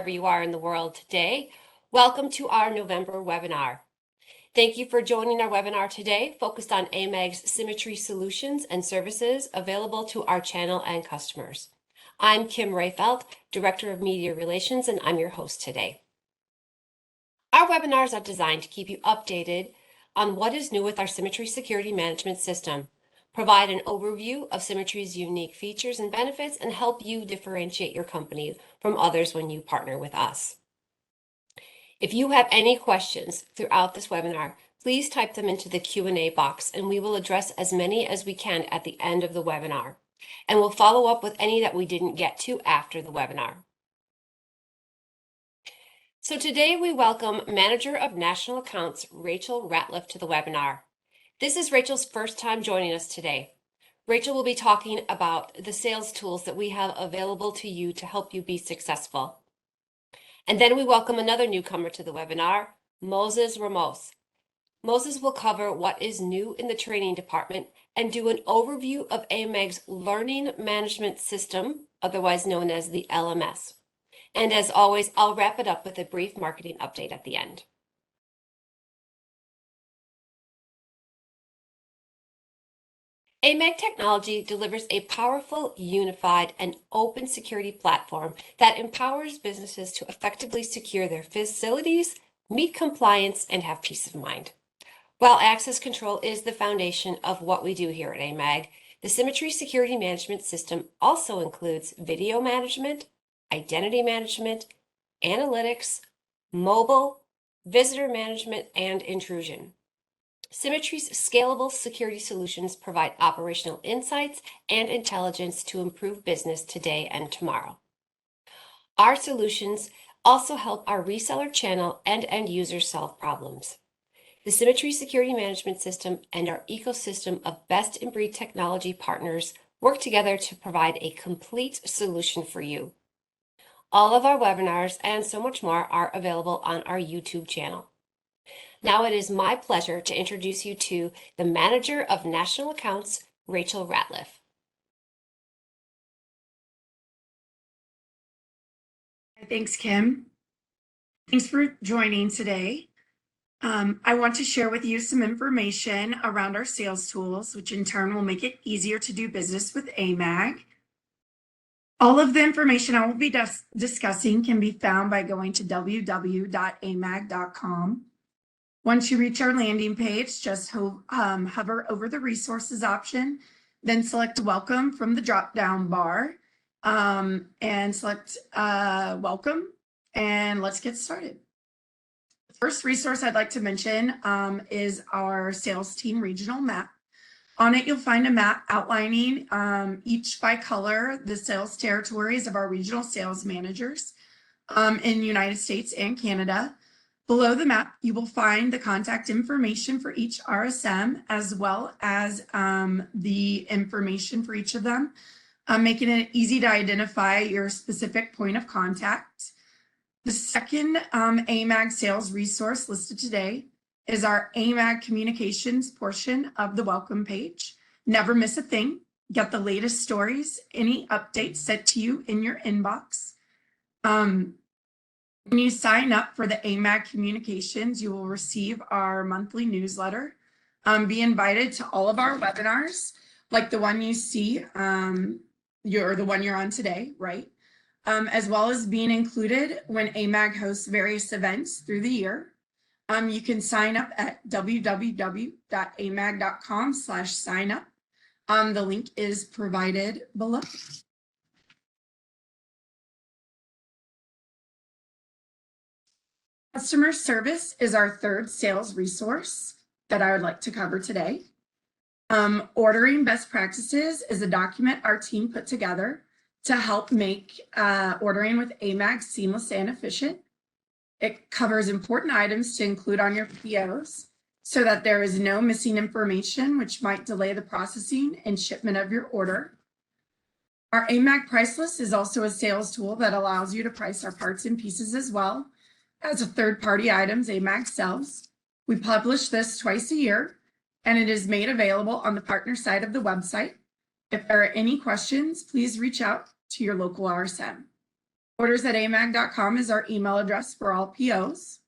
wherever you are in the world today. Welcome to our November webinar. Thank you for joining our webinar today, focused on AMAG's symmetry solutions and services available to our channel and customers. I'm Kim Rayfelt, Director of Media Relations, and I'm your host today. Our webinars are designed to keep you updated on what is new with our Symmetry Security Management System, provide an overview of Symmetry's unique features and benefits, and help you differentiate your company from others when you partner with us. If you have any questions throughout this webinar, please type them into the Q&A box and we will address as many as we can at the end of the webinar. And we'll follow up with any that we didn't get to after the webinar. So today we welcome Manager of National Accounts, Rachel Ratliff, to the webinar. This is Rachel's first time joining us today. Rachel will be talking about the sales tools that we have available to you to help you be successful. And then we welcome another newcomer to the webinar, Moses Ramos. Moses will cover what is new in the training department and do an overview of AMAG's Learning Management System, otherwise known as the LMS. And as always, I'll wrap it up with a brief marketing update at the end. AMAG Technology delivers a powerful, unified, and open security platform that empowers businesses to effectively secure their facilities, meet compliance, and have peace of mind. While access control is the foundation of what we do here at AMAG, the Symmetry Security Management System also includes video management, identity management, analytics, mobile, visitor management, and intrusion. Symmetry's scalable security solutions provide operational insights and intelligence to improve business today and tomorrow. Our solutions also help our reseller channel and end users solve problems. The Symmetry Security Management System and our ecosystem of best-in-breed technology partners work together to provide a complete solution for you. All of our webinars and so much more are available on our YouTube channel. Now it is my pleasure to introduce you to the Manager of National Accounts, Rachel Ratliff. Thanks, Kim. Thanks for joining today. I want to share with you some information around our sales tools, which in turn will make it easier to do business with AMAG. All of the information I will be discussing can be found by going to www.amag.com. Once you reach our landing page, just hover over the resources option, then select welcome from the drop-down bar and select welcome, and let's get started. The first resource I'd like to mention is our sales team regional map. On it, you'll find a map outlining each by color the sales territories of our regional sales managers in the United States and Canada. Below the map, you will find the contact information for each RSM, as well as the information for each of them, making it easy to identify your specific point of contact. The second AMAG sales resource listed today is our AMAG communications portion of the welcome page. Never miss a thing. Get the latest stories, any updates sent to you in your inbox. When you sign up for the AMAG communications, you will receive our monthly newsletter, be invited to all of our webinars, like the one you see, the one you're on today, right? As well as being included when AMAG hosts various events through the year. You can sign up at www.amag.com/signup. The link is provided below. Customer service is our third sales resource that I would like to cover today. Ordering best practices is a document our team put together to help make ordering with AMAG seamless and efficient. It covers important items to include on your POs so that there is no missing information which might delay the processing and shipment of your order. Our AMAG price list is also a sales tool that allows you to price our parts and pieces as well as a third-party items AMAG sells. We publish this twice a year, and it is made available on the partner side of the website. If there are any questions, please reach out to your local RSM. Orders@amag.com is our email address for all POs.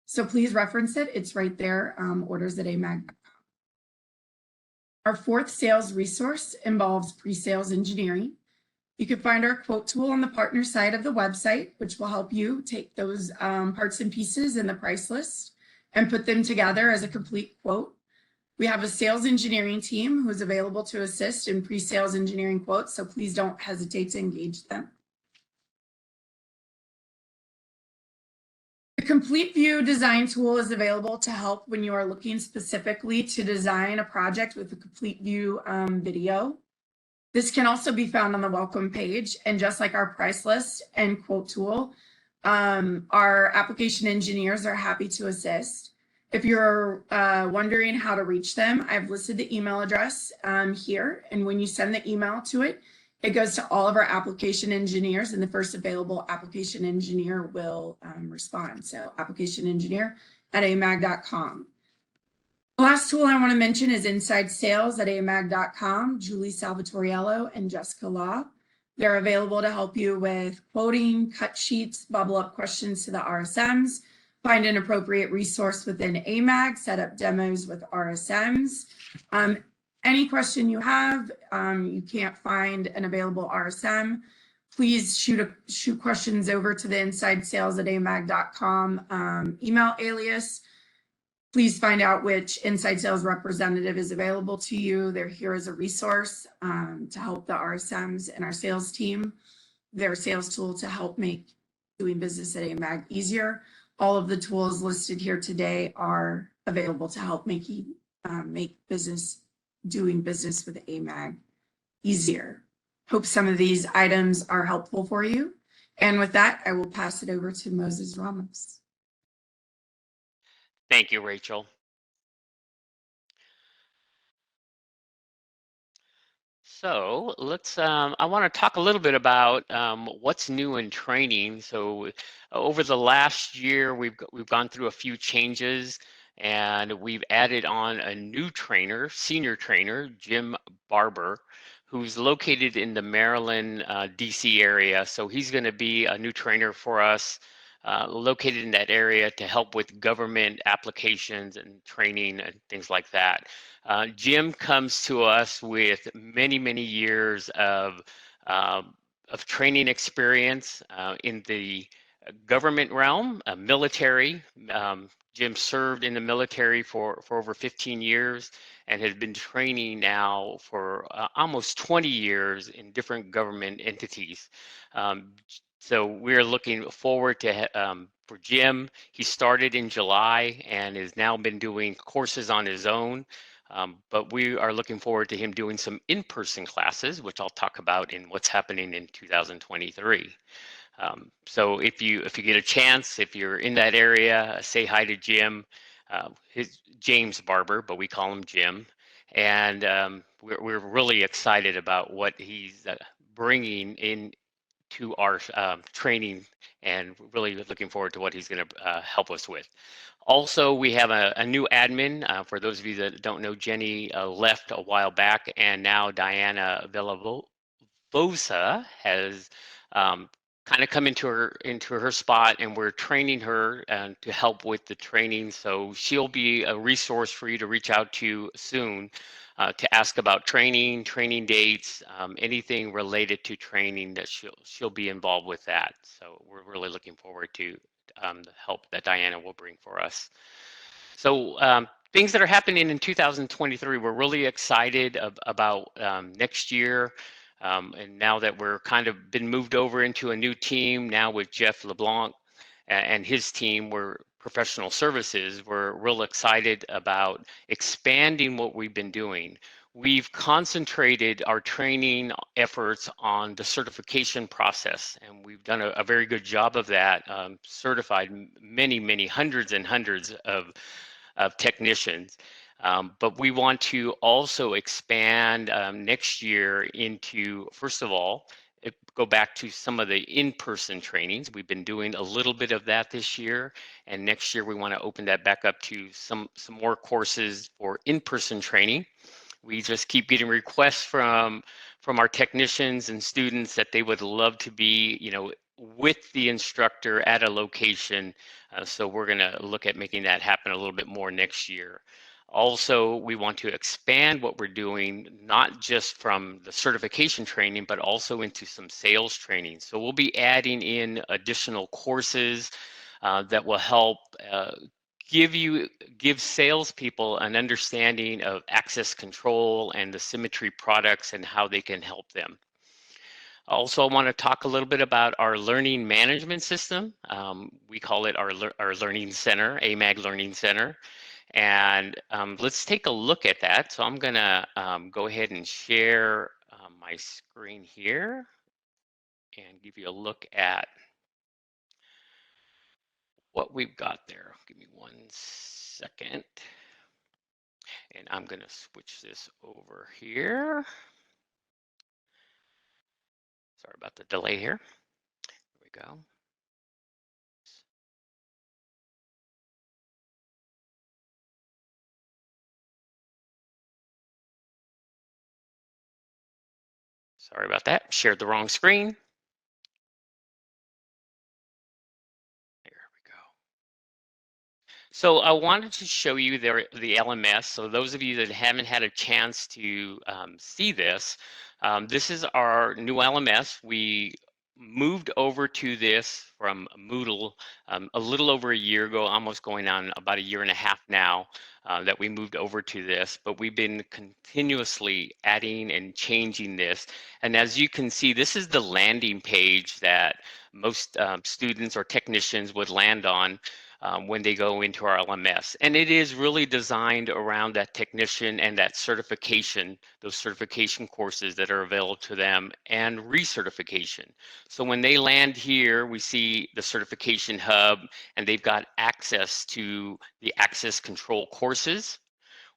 So please reference it. It's right there, orders@amag.com. Our fourth sales resource involves pre-sales engineering. You can find our quote tool on the partner side of the website, which will help you take those parts and pieces in the price list and put them together as a complete quote. We have a sales engineering team who is available to assist in pre-sales engineering quotes, so please don't hesitate to engage them. The Complete View design tool is available to help when you are looking specifically to design a project with a Complete View video. This can also be found on the welcome page, and just like our price list and quote tool, our application engineers are happy to assist. If you're wondering how to reach them, I've listed the email address here, and when you send the email to it, it goes to all of our application engineers, and the first available application engineer will respond. So applicationengineer@amag.com. The last tool I want to mention is Inside Sales at amag.com. Julie Salvatoriello and Jessica Law. They're available to help you with quoting, cut sheets, bubble up questions to the RSMs, find an appropriate resource within AMAG, set up demos with RSMs. Any question you have, you can't find an available RSM, please shoot questions over to the Inside Sales at amag.com email alias. Please find out which inside sales representative is available to you. They're here as a resource to help the RSMs and our sales team. Their sales tool to help make doing business at AMAG easier. All of the tools listed here today are available to help make doing business with AMAG easier. Hope some of these items are helpful for you. And with that, I will pass it over to Moses Ramos. Thank you, Rachel. So let's, I want to talk a little bit about what's new in training. So over the last year, we've gone through a few changes, and we've added on a new trainer, senior trainer, Jim Barber, who's located in the Maryland, DC area. So he's going to be a new trainer for us, located in that area to help with government applications and training and things like that. Jim comes to us with many, many years of training experience in the government realm, military. Jim served in the military for over 15 years and has been training now for almost 20 years in different government entities. So we're looking forward to for Jim. He started in July and has now been doing courses on his own. But we are looking forward to him doing some in-person classes, which I'll talk about in what's happening in 2023. So if you get a chance, if you're in that area, say hi to Jim. James Barber, but we call him Jim. And we're really excited about what he's bringing in to our training, and really looking forward to what he's going to help us with. Also, we have a new admin. For those of you that don't know, Jenny left a while back, and now Diana Villavosa has kind of come into her spot, and we're training her to help with the training. So she'll be a resource for you to reach out to soon to ask about training dates, anything related to training. That she'll be involved with that. So we're really looking forward to the help that Diana will bring for us. So things that are happening in 2023, we're really excited about next year. And now that we're kind of been moved over into a new team now with Jeff LeBlanc and his team, we're professional services, we're real excited about expanding what we've been doing. We've concentrated our training efforts on the certification process, and we've done a very good job of that, certified many hundreds and hundreds of technicians. But we want to also expand next year into, first of all, go back to some of the in-person trainings. We've been doing a little bit of that this year, and next year we want to open that back up to some more courses for in-person training. We just keep getting requests from our technicians and students that they would love to be, with the instructor at a location. So we're going to look at making that happen a little bit more next year. Also, we want to expand what we're doing, not just from the certification training, but also into some sales training. So we'll be adding in additional courses that will help give salespeople an understanding of access control and the Symmetry products and how they can help them. Also, I want to talk a little bit about our learning management system. We call it our Learning Center, AMAG Learning Center. And let's take a look at that. So I'm going to go ahead and share my screen here and give you a look at what we've got there. Give me 1 second. And I'm going to switch this over here. Sorry about the delay here. Here we go. Sorry about that. Shared the wrong screen. There we go. So I wanted to show you the LMS. So those of you that haven't had a chance to see this, this is our new LMS. We moved over to this from Moodle a little over a year ago, almost going on about a year and a half now that we moved over to this, but we've been continuously adding and changing this. And as you can see, this is the landing page that most students or technicians would land on when they go into our LMS. And it is really designed around that technician and that certification, those certification courses that are available to them and recertification. So when they land here, we see the certification hub and they've got access to the access control courses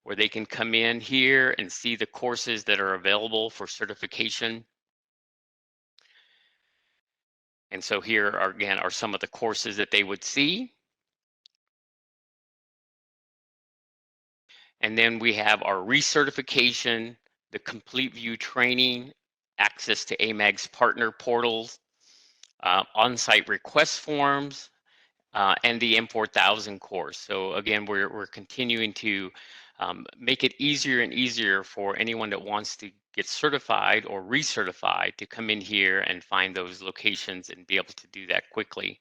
where they can come in here and see the courses that are available for certification. And so here are, again, are some of the courses that they would see. And then we have our recertification, the complete view training, access to AMAG's partner portals, on-site request forms, and the M4000 course. So again, we're continuing to make it easier and easier for anyone that wants to get certified or recertified to come in here and find those locations and be able to do that quickly.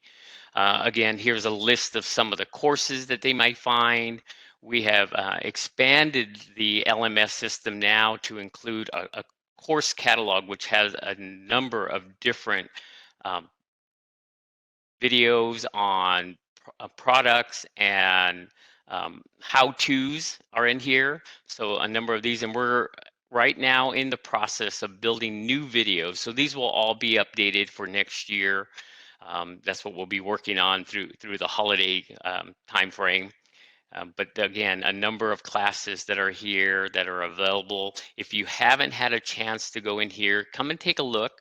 Again, here's a list of some of the courses that they might find. We have expanded the LMS system now to include a course catalog, which has a number of different videos on products and how-tos are in here. So a number of these, and we're right now in the process of building new videos. So these will all be updated for next year. That's what we'll be working on through the holiday timeframe. But again, a number of classes that are here that are available. If you haven't had a chance to go in here, come and take a look.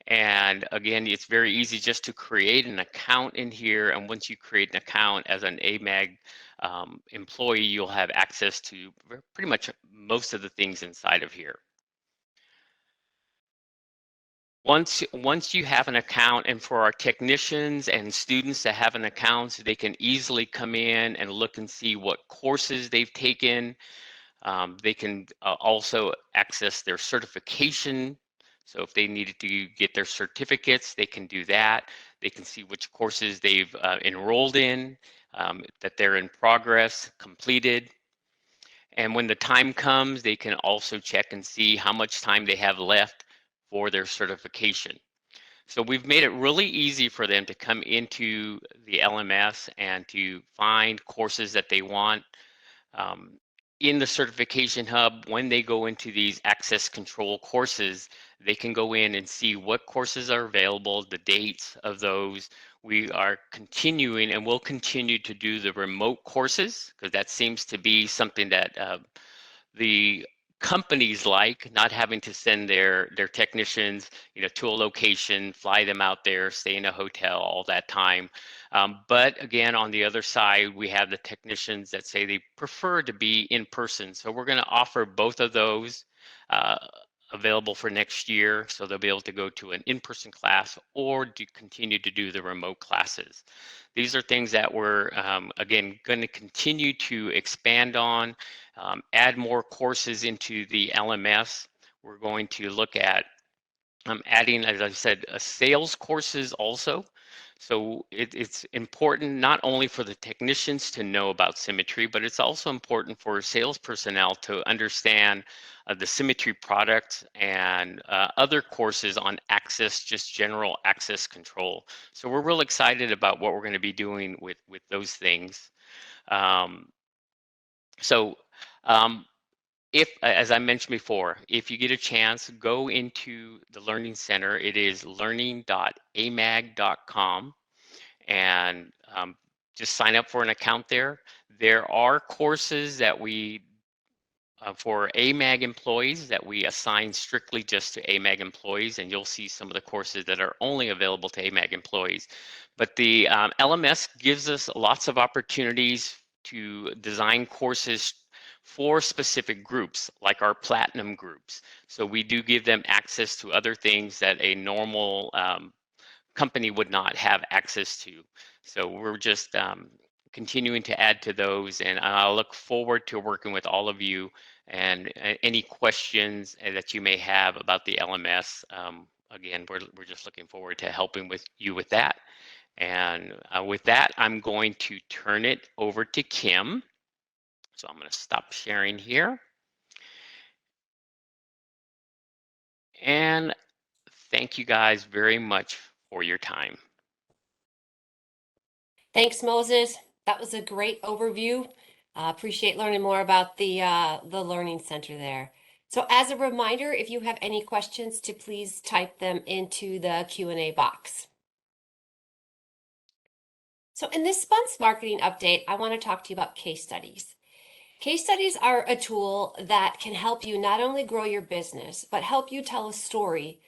And again, it's very easy just to create an account in here. And once you create an account as an AMAG employee, you'll have access to pretty much most of the things inside of here. Once you have an account, and for our technicians and students that have an account, so they can easily come in and look and see what courses they've taken. They can also access their certification. So if they needed to get their certificates, they can do that. They can see which courses they've enrolled in, that they're in progress, completed. And when the time comes, they can also check and see how much time they have left for their certification. So we've made it really easy for them to come into the LMS and to find courses that they want. In the certification hub, when they go into these access control courses, they can go in and see what courses are available, the dates of those. We are continuing and will continue to do the remote courses because that seems to be something that the companies like, not having to send their technicians, to a location, fly them out there, stay in a hotel all that time. But again, on the other side, we have the technicians that say they prefer to be in person. So we're going to offer both of those available for next year, so they'll be able to go to an in-person class or to continue to do the remote classes. These are things that we're, again, going to continue to expand on, add more courses into the LMS. We're going to look at adding, as I said, sales courses also. So it's important not only for the technicians to know about Symmetry, but it's also important for sales personnel to understand the Symmetry product and other courses on access, just general access control. So we're real excited about what we're going to be doing with those things. Um, so if, as I mentioned before, if you get a chance, go into the Learning Center. It is learning.amag.com, and just sign up for an account there. There are courses that we for AMAG employees that we assign strictly just to AMAG employees, and you'll see some of the courses that are only available to AMAG employees. But the LMS gives us lots of opportunities to design courses for specific groups, like our platinum groups. So we do give them access to other things that a normal company would not have access to. So we're just continuing to add to those, and I'll look forward to working with all of you and any questions that you may have about the LMS. Again, we're just looking forward to helping with you with that. And with that, I'm going to turn it over to Kim. So I'm going to stop sharing here. And thank you guys very much for your time. Thanks, Moses. That was a great overview. Appreciate learning more about the Learning Center there. So as a reminder, if you have any questions, to please type them into the Q&A box. So in this month's marketing update, I want to talk to you about case studies. Case studies are a tool that can help you not only grow your business, but help you tell a story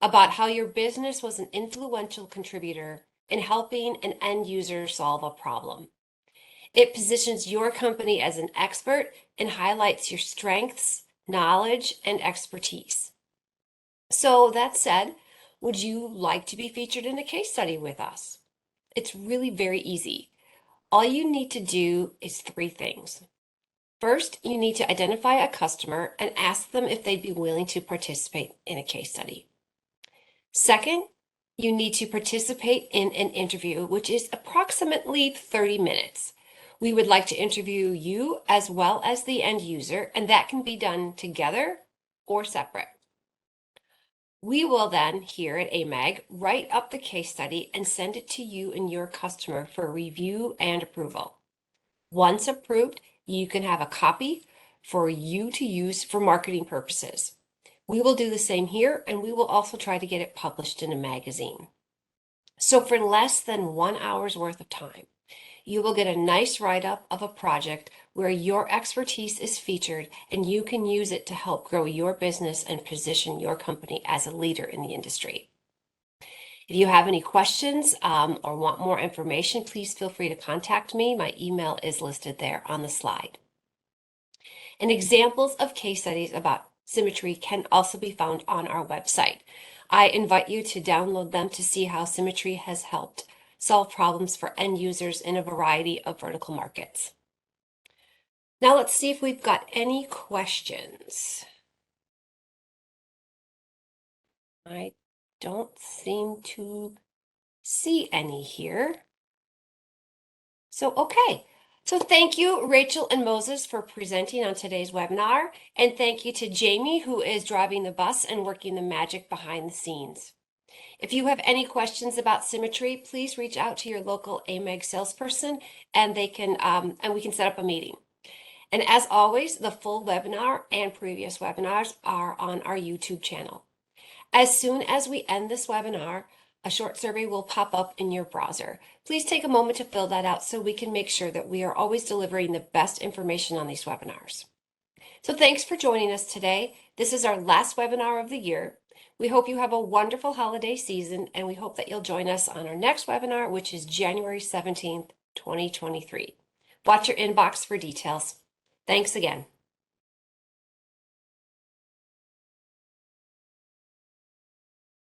about how your business was an influential contributor in helping an end user solve a problem. It positions your company as an expert and highlights your strengths, knowledge, and expertise. So that said, would you like to be featured in a case study with us? It's really very easy. All you need to do is 3 things. First, you need to identify a customer and ask them if they'd be willing to participate in a case study. Second, you need to participate in an interview, which is approximately 30 minutes. We would like to interview you as well as the end user, and that can be done together or separate. We will then, here at AMAG, write up the case study and send it to you and your customer for review and approval. Once approved, you can have a copy for you to use for marketing purposes. We will do the same here, and we will also try to get it published in a magazine. So for less than 1 hour's worth of time, you will get a nice write-up of a project where your expertise is featured, and you can use it to help grow your business and position your company as a leader in the industry. If you have any questions or want more information, please feel free to contact me. My email is listed there on the slide. And examples of case studies about Symmetry can also be found on our website. I invite you to download them to see how Symmetry has helped solve problems for end users in a variety of vertical markets. Now let's see if we've got any questions. I don't seem to see any here. So, okay. So thank you, Rachel and Moses, for presenting on today's webinar. And thank you to Jamie, who is driving the bus and working the magic behind the scenes. If you have any questions about Symmetry, please reach out to your local AMAG salesperson, and we can set up a meeting. And as always, the full webinar and previous webinars are on our YouTube channel. As soon as we end this webinar, a short survey will pop up in your browser. Please take a moment to fill that out so we can make sure that we are always delivering the best information on these webinars. So thanks for joining us today. This is our last webinar of the year. We hope you have a wonderful holiday season, and we hope that you'll join us on our next webinar, which is January 17th, 2023. Watch your inbox for details. Thanks again.